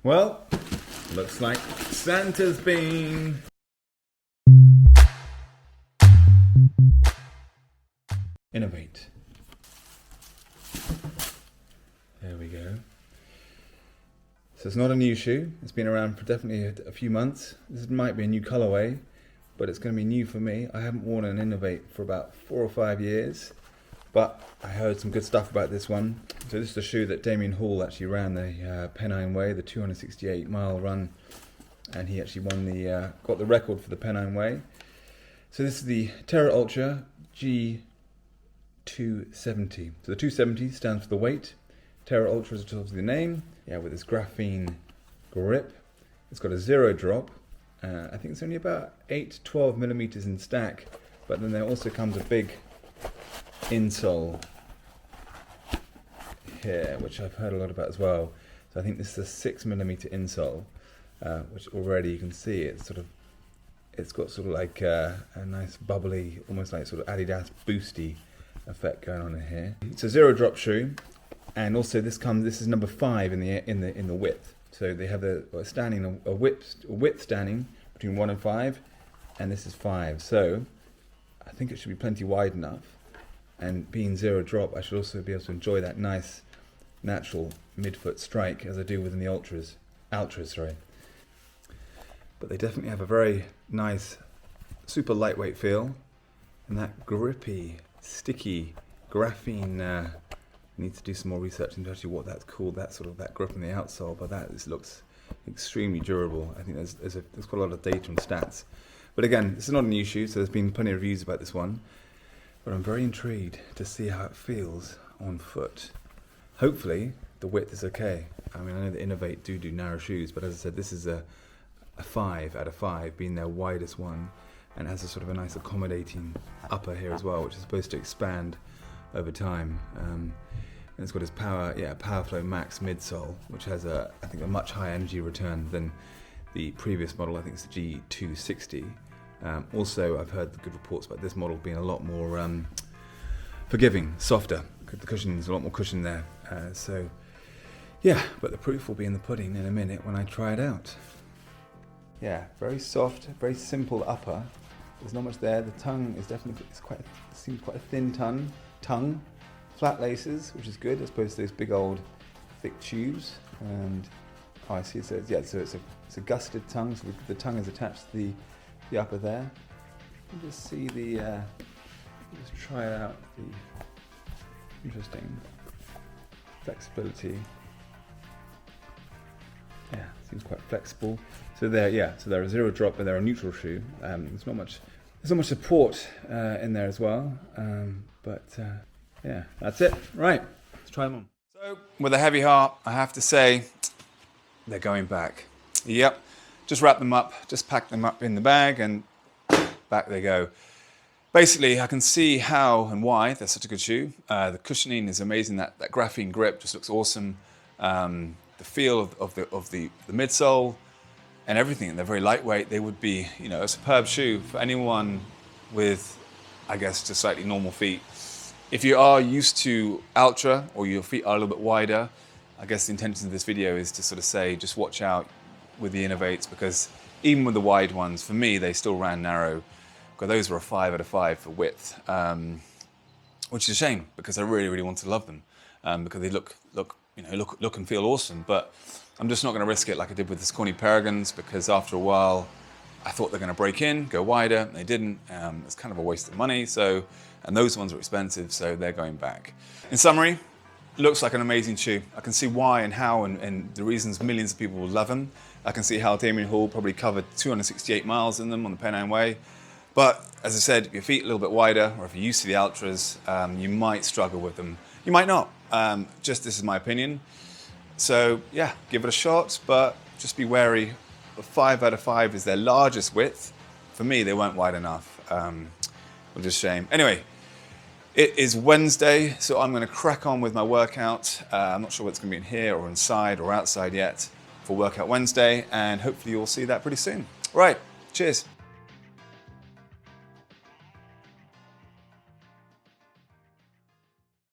Well, looks like Santa's been. INOV8. There we go. So it's not a new shoe. It's been around for definitely a few months. This might be a new colorway, but it's going to be new for me. I haven't worn an INOV8 for about 4 or 5 years, but I heard some good stuff about this one. So this is the shoe that Damien Hall actually ran the Pennine Way, the 268-mile run, and he actually won the got the record for the Pennine Way. So this is the TERRAULTRA G270. So the 270 stands for the weight. TERRAULTRA is obviously the name. Yeah, with this graphene grip. It's got a 0 drop. I think it's only about 8 to 12 millimeters in stack, but then there also comes a big insole here, which I've heard a lot about as well. So I think this is a 6 millimeter insole, which already you can see it's got sort of like a nice bubbly, almost like sort of Adidas boosty effect going on in here. It's a 0 drop shoe, and also this is number 5 in the width. So they have a width standing between 1 and 5, and this is 5. So I think it should be plenty wide enough. And being 0 drop, I should also be able to enjoy that nice, natural midfoot strike as I do within the ultras, sorry. But they definitely have a very nice, super lightweight feel, and that grippy, sticky graphene. I need to do some more research into actually what that's called. That grip on the outsole, but this looks extremely durable. I think there's quite a lot of data and stats. But again, this is not a new shoe, so there's been plenty of reviews about this one. But I'm very intrigued to see how it feels on foot. Hopefully, the width is okay. I mean, I know the INOV8 do narrow shoes, but as I said, this is a 5 out of 5, being their widest one, and has a sort of a nice accommodating upper here as well, which is supposed to expand over time. And it's got its PowerFlow Max midsole, which has I think a much higher energy return than the previous model. I think it's the G270. Also, I've heard the good reports about this model being a lot more forgiving, softer. The cushion's a lot more cushion there. So, yeah, but the proof will be in the pudding in a minute when I try it out. Yeah, very soft, very simple upper. There's not much there. The tongue is definitely seems quite a thin tongue. Flat laces, which is good as opposed to those big old thick tubes. And I see. So it's a gusseted tongue. So the tongue is attached to the upper there. You just see just try it out. The interesting flexibility. Yeah, seems quite flexible. So they're a 0 drop, but they're a neutral shoe. There's not much support in there as well. Yeah, that's it. Right, let's try them on. So with a heavy heart, I have to say they're going back. Yep, just wrap them up, just pack them up in the bag, and back they go. Basically, I can see how and why they're such a good shoe. The cushioning is amazing. That graphene grip just looks awesome. The feel of the midsole and everything. They're very lightweight. They would be, a superb shoe for anyone with, I guess, just slightly normal feet. If you are used to Ultra, or your feet are a little bit wider, I guess the intention of this video is to sort of say, just watch out with the INOV8s, because even with the wide ones, for me, they still ran narrow. Because those were a 5 out of 5 for width, which is a shame, because I really, really want to love them, because they look and feel awesome. But I'm just not going to risk it like I did with the Saucony Paragons, because after a while, I thought they're going to break in, go wider, and they didn't. It's kind of a waste of money. And those ones are expensive, so they're going back. In summary, looks like an amazing shoe. I can see why and how and the reasons millions of people will love them. I can see how Damien Hall probably covered 268 miles in them on the Pennine Way. But as I said, if your feet are a little bit wider, or if you're used to the Ultras, you might struggle with them. You might not. Just this is my opinion. So yeah, give it a shot, but just be wary. A 5 out of 5 is their largest width. For me, they weren't wide enough, which is a shame. Anyway, it is Wednesday, so I'm going to crack on with my workout. I'm not sure what's going to be in here or inside or outside yet for Workout Wednesday, and hopefully you'll see that pretty soon. Right, cheers.